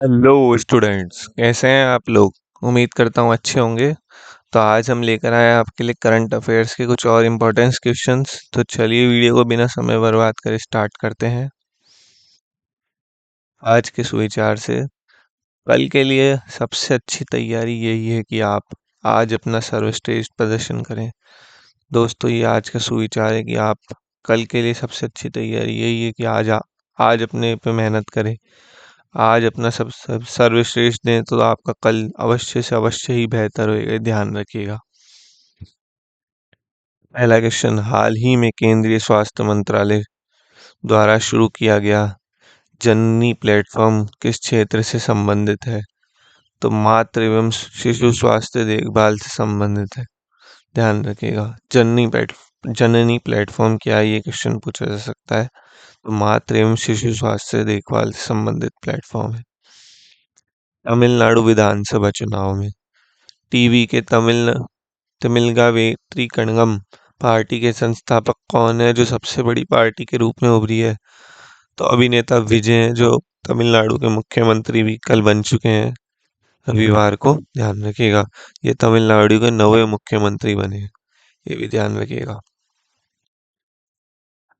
Hello students, कैसे हैं आप लोग। उम्मीद करता हूँ अच्छे होंगे। तो आज हम लेकर आए हैं आपके लिए करंट अफेयर्स के कुछ और इम्पोर्टेंट क्वेश्चंस। तो चलिए वीडियो को बिना समय बर्बाद करे स्टार्ट करते हैं। आज के सुविचार से कल के लिए सबसे अच्छी तैयारी यही है कि आप आज अपना सर्वश्रेष्ठ प्रदर्शन करें। दोस्तों, ये आज का सुविचार है कि आप कल के लिए सबसे अच्छी तैयारी यही है कि आज अपने पे मेहनत करें। आज अपना सब सर्वश्रेष्ठ दें तो आपका कल अवश्य से अवश्य ही बेहतर होएगा, ध्यान रखिएगा। पहला क्वेश्चन, हाल ही में केंद्रीय स्वास्थ्य मंत्रालय द्वारा शुरू किया गया जननी प्लेटफॉर्म किस क्षेत्र से संबंधित है। तो मातृ एवं शिशु स्वास्थ्य देखभाल से संबंधित है, ध्यान रखिएगा। जननी प्लेटफॉर्म क्या है, ये क्वेश्चन पूछा जा सकता है। तो मातृ एवं शिशु स्वास्थ्य देखभाल से संबंधित प्लेटफॉर्म है। तमिलनाडु विधानसभा चुनाव में टीवी के तमिलगा वेट्री कणगम पार्टी के संस्थापक कौन है, जो सबसे बड़ी पार्टी के रूप में उभरी है। तो अभिनेता विजय हैं, जो तमिलनाडु के मुख्यमंत्री भी कल बन चुके हैं रविवार को, ध्यान रखिएगा। ये तमिलनाडु के नवे मुख्यमंत्री बने हैं, ये भी ध्यान रखिएगा।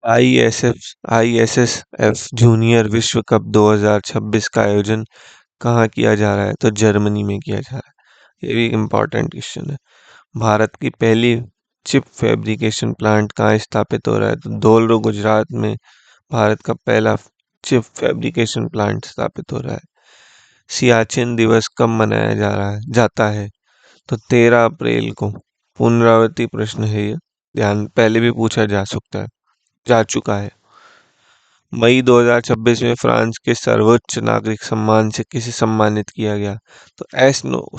आईएसएसएफ जूनियर विश्व कप 2026 का आयोजन कहाँ किया जा रहा है। तो जर्मनी में किया जा रहा है, ये भी इम्पोर्टेंट क्वेश्चन है। भारत की पहली चिप फैब्रिकेशन प्लांट कहाँ स्थापित हो रहा है। तो धौलरो गुजरात में भारत का पहला चिप फैब्रिकेशन प्लांट स्थापित हो रहा है। सियाचिन दिवस कब मनाया जाता है। तो 13 अप्रैल को। पुनरावृत्ति प्रश्न है ये, ध्यान पहले भी पूछा जा चुका है। मई 2026 में फ्रांस के सर्वोच्च नागरिक सम्मान से किसे सम्मानित किया गया। तो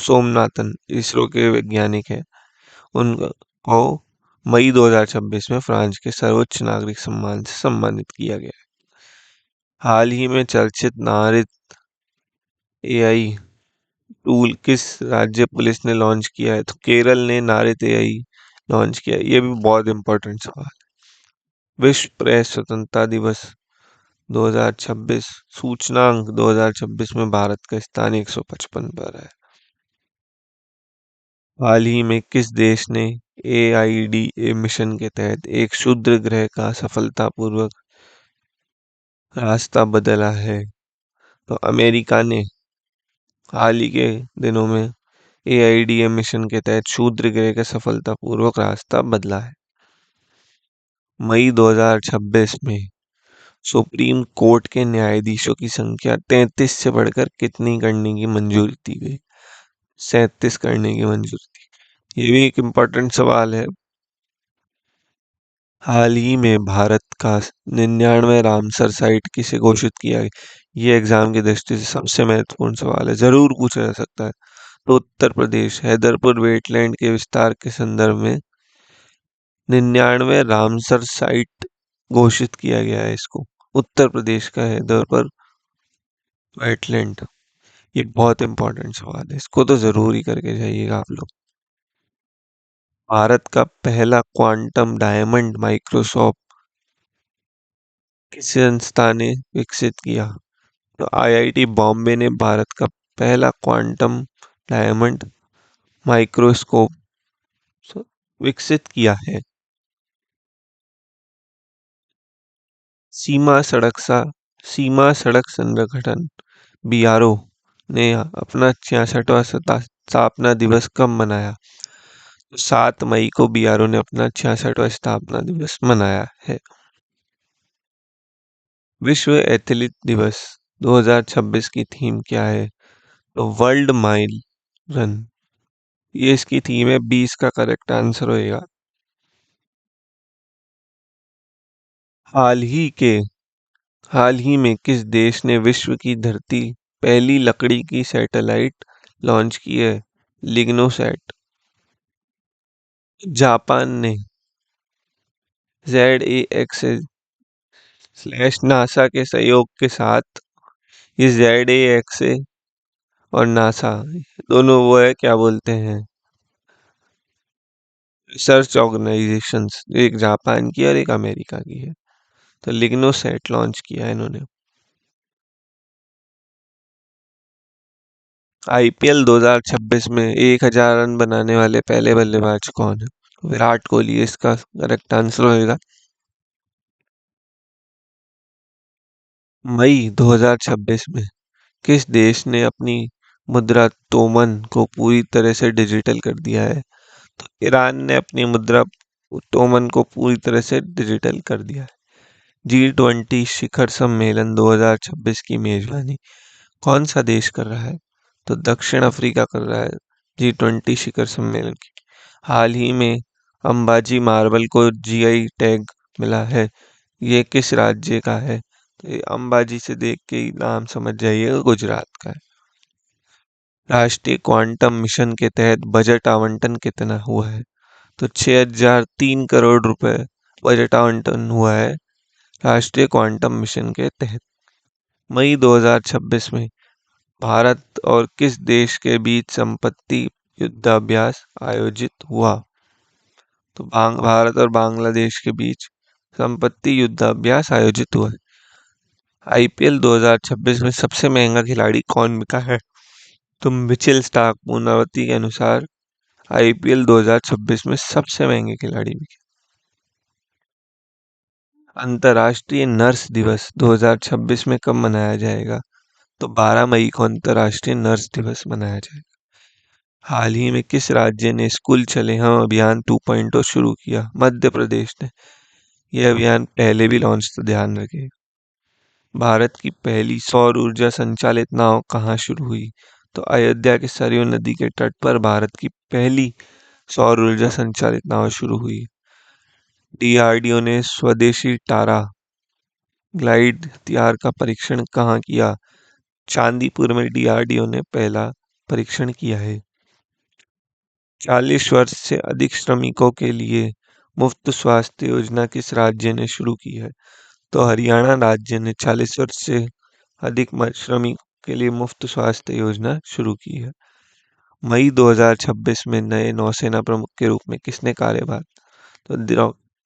सोमनाथन इसरो के वैज्ञानिक है, उनको मई 2026 में फ्रांस के सर्वोच्च नागरिक सम्मान से सम्मानित किया गया। हाल ही में चर्चित नारित एआई टूल किस राज्य पुलिस ने लॉन्च किया है। तो केरल ने नारित एआई लॉन्च किया है। ये भी बहुत इंपॉर्टेंट सवाल। विश्व प्रेस स्वतंत्रता दिवस 2026 सूचनांक 2026 में भारत का स्थान 155 पर है। हाल ही में किस देश ने AIDA मिशन के तहत एक क्षुद्र ग्रह का सफलतापूर्वक रास्ता बदला है। तो अमेरिका ने हाल ही के दिनों में AIDA मिशन के तहत क्षुद्र ग्रह का सफलतापूर्वक रास्ता बदला है। मई 2026 में सुप्रीम कोर्ट के न्यायाधीशों की संख्या 33 से बढ़कर कितनी करने की मंजूरी दी गई। 37 करने की मंजूरी दी। ये भी एक इम्पोर्टेंट सवाल है। हाल ही में भारत का 99 रामसर साइट किसे घोषित किया गया। ये एग्जाम की दृष्टि से सबसे महत्वपूर्ण सवाल है, जरूर पूछा जा सकता है। तो उत्तर प्रदेश हैदरपुर वेटलैंड के विस्तार के संदर्भ में 99 रामसर साइट घोषित किया गया है इसको। उत्तर प्रदेश का हैदरपुर वेटलैंड, ये बहुत इंपॉर्टेंट सवाल है, इसको तो जरूर ही करके जाइएगा आप लोग। भारत का पहला क्वांटम डायमंड माइक्रोसॉफ्ट किस संस्था ने विकसित किया। तो IIT बॉम्बे ने भारत का पहला क्वांटम डायमंड माइक्रोस्कोप विकसित किया है। सीमा सड़क सा सीमा सड़क संगठन BRO ने अपना 66वां स्थापना दिवस कब मनाया। तो 7 मई को BRO ने अपना 66वां स्थापना दिवस मनाया है। विश्व एथलीट दिवस 2026 की थीम क्या है। तो वर्ल्ड माइल रन, ये इसकी थीम है। 20 का करेक्ट आंसर होएगा। हाल ही के हाल ही में किस देश ने विश्व की धरती पहली लकड़ी की सैटेलाइट लॉन्च की है। लिग्नोसैट। जापान ने ZAXA नासा के सहयोग के साथ, ये ZAXA और नासा दोनों वो है, क्या बोलते हैं, रिसर्च ऑर्गेनाइजेशंस। एक जापान की और एक अमेरिका की है। तो लिग्नोसैट लॉन्च किया है इन्होंने। आईपीएल 2026 में 1000 रन बनाने वाले पहले बल्लेबाज कौन है? विराट कोहली इसका करेक्ट आंसर होएगा। मई 2026 में किस देश ने अपनी मुद्रा तोमन को पूरी तरह से डिजिटल कर दिया है? तो ईरान ने अपनी मुद्रा तोमन को पूरी तरह से डिजिटल कर दिया है। G20 शिखर सम्मेलन 2026 की मेजबानी कौन सा देश कर रहा है? तो दक्षिण अफ्रीका कर रहा है G20 शिखर सम्मेलन की। हाल ही में अंबाजी मार्बल को जीआई टैग मिला है, ये किस राज्य का है? तो ये अंबाजी से देख के ही नाम समझ जाइएगा, गुजरात का है। राष्ट्रीय क्वांटम मिशन के तहत बजट आवंटन कितना हुआ है? तो 6003 करोड़ रुपए बजट आवंटन हुआ है राष्ट्रीय क्वांटम मिशन के तहत। मई 2026 में भारत और किस देश के बीच संपत्ति युद्धाभ्यास आयोजित हुआ? तो भारत और बांग्लादेश के बीच संपत्ति युद्धाभ्यास आयोजित हुआ है। आईपीएल 2026 में सबसे महंगा खिलाड़ी कौन बिका है? तो मिचेल स्टार्क पूर्णावती के अनुसार आईपीएल 2026 में सबसे महंगे खिलाड़ी बिके। अंतर्राष्ट्रीय नर्स दिवस 2026 में कब मनाया जाएगा? तो 12 मई को अंतर्राष्ट्रीय नर्स दिवस मनाया जाएगा। हाल ही में किस राज्य ने स्कूल चले हम अभियान 2.0 शुरू किया? मध्य प्रदेश ने। यह अभियान पहले भी लॉन्च था, ध्यान रखिए। भारत की पहली सौर ऊर्जा संचालित नाव कहाँ शुरू हुई? तो अयोध्या के सरयू नदी के तट पर भारत की पहली सौर ऊर्जा संचालित नाव शुरू हुई। डीआरडीओ ने स्वदेशी टारा ग्लाइड हथियार का परीक्षण कहाँ किया? चांदीपुर में डीआरडीओ ने पहला परीक्षण किया है। 40 वर्ष से अधिक श्रमिकों के लिए मुफ्त स्वास्थ्य योजना किस राज्य ने शुरू की है? तो हरियाणा राज्य ने 40 वर्ष से अधिक श्रमिकों के लिए मुफ्त स्वास्थ्य योजना शुरू की है। मई 2026 में नए नौसेना प्रमुख के रूप में किसने कार्यभार? तो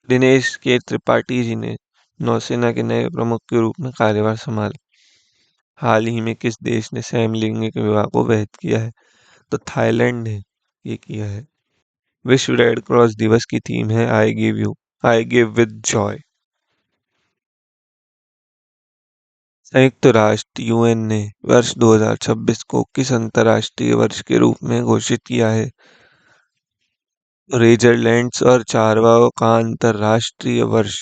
दिनेश के त्रिपाठी जी ने नौसेना के नए प्रमुख के रूप में कार्यभार संभाला। हाल ही में किस देश ने समलैंगिक विवाह को वैध किया है? तो थाईलैंड ने ये किया है। विश्व रेड क्रॉस दिवस की थीम है आई गिव विद जॉय। संयुक्त राष्ट्र यूएन ने वर्ष 2026 को किस अंतर्राष्ट्रीय वर्ष के रूप में घोषित किया है? रेजरलैंड्स और चारवाओ का अंतर्राष्ट्रीय वर्ष,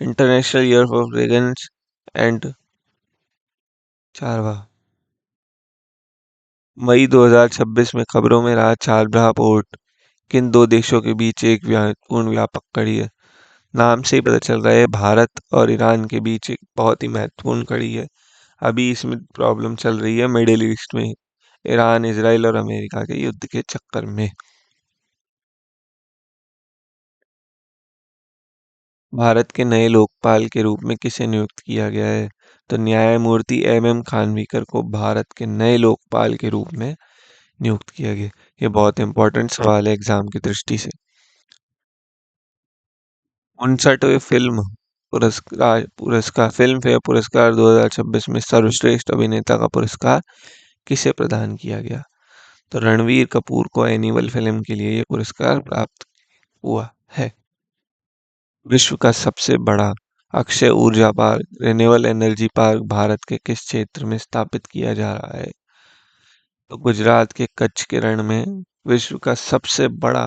इंटरनेशनल ईयर ऑफ रेगन्स एंड चारवा। मई 2026 में खबरों में रहा चाबहार पोर्ट किन दो देशों के बीच एक महत्वपूर्ण व्यापक कड़ी है? नाम से ही पता चल रहा है भारत और ईरान के बीच एक बहुत ही महत्वपूर्ण कड़ी है। अभी इसमें प्रॉब्लम चल रही है मिडिल ईस्ट में, ईरान, इजराइल और अमेरिका के युद्ध के चक्कर में। भारत के नए लोकपाल के रूप में किसे नियुक्त किया गया है? तो न्यायमूर्ति MM खानविलकर को भारत के नए लोकपाल के रूप में नियुक्त किया गया। ये बहुत इंपॉर्टेंट सवाल है एग्जाम की दृष्टि से। 59वें फिल्म फेयर पुरस्कार 2026 में सर्वश्रेष्ठ अभिनेता का पुरस्कार किसे प्रदान किया गया? तो रणवीर कपूर को एनिमल फिल्म के लिए यह पुरस्कार प्राप्त हुआ है। विश्व का सबसे बड़ा अक्षय ऊर्जा park renewable energy park Bharat के किस क्षेत्र में स्थापित किया जा रहा है? तो गुजरात के कच्छ के रण में विश्व का सबसे बड़ा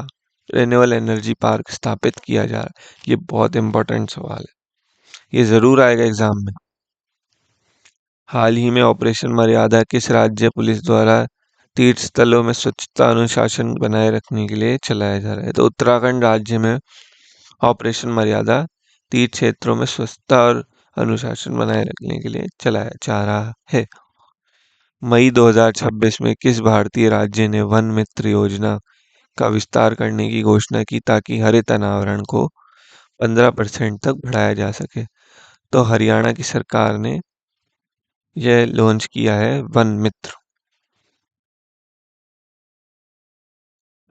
रिन्यूएबल एनर्जी पार्क स्थापित किया जा रहा है। ये बहुत इंपॉर्टेंट सवाल है, ये जरूर आएगा एग्जाम में। हाल ही में ऑपरेशन मर्यादा किस राज्य पुलिस द्वारा तीर्थ स्थलों में स्वच्छता अनुशासन बनाए रखने के लिए चलाया जा रहा है? तो उत्तराखंड राज्य में ऑपरेशन मर्यादा तीर्थ क्षेत्रों में स्वच्छता और अनुशासन बनाए रखने के लिए चलाया जा रहा है। मई 2026 में किस भारतीय राज्य ने वन मित्र योजना का विस्तार करने की घोषणा की ताकि हरित अनावरण को 15% तक बढ़ाया जा सके? तो हरियाणा की सरकार ने यह लॉन्च किया है वन मित्र।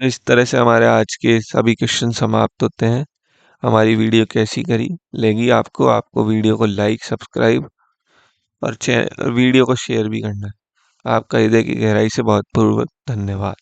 इस तरह से हमारे आज के सभी क्वेश्चन समाप्त होते हैं। हमारी वीडियो कैसी लगी आपको वीडियो को लाइक, सब्सक्राइब और वीडियो को शेयर भी करना है। आपका हृदय की गहराई से बहुत पूर्वक धन्यवाद।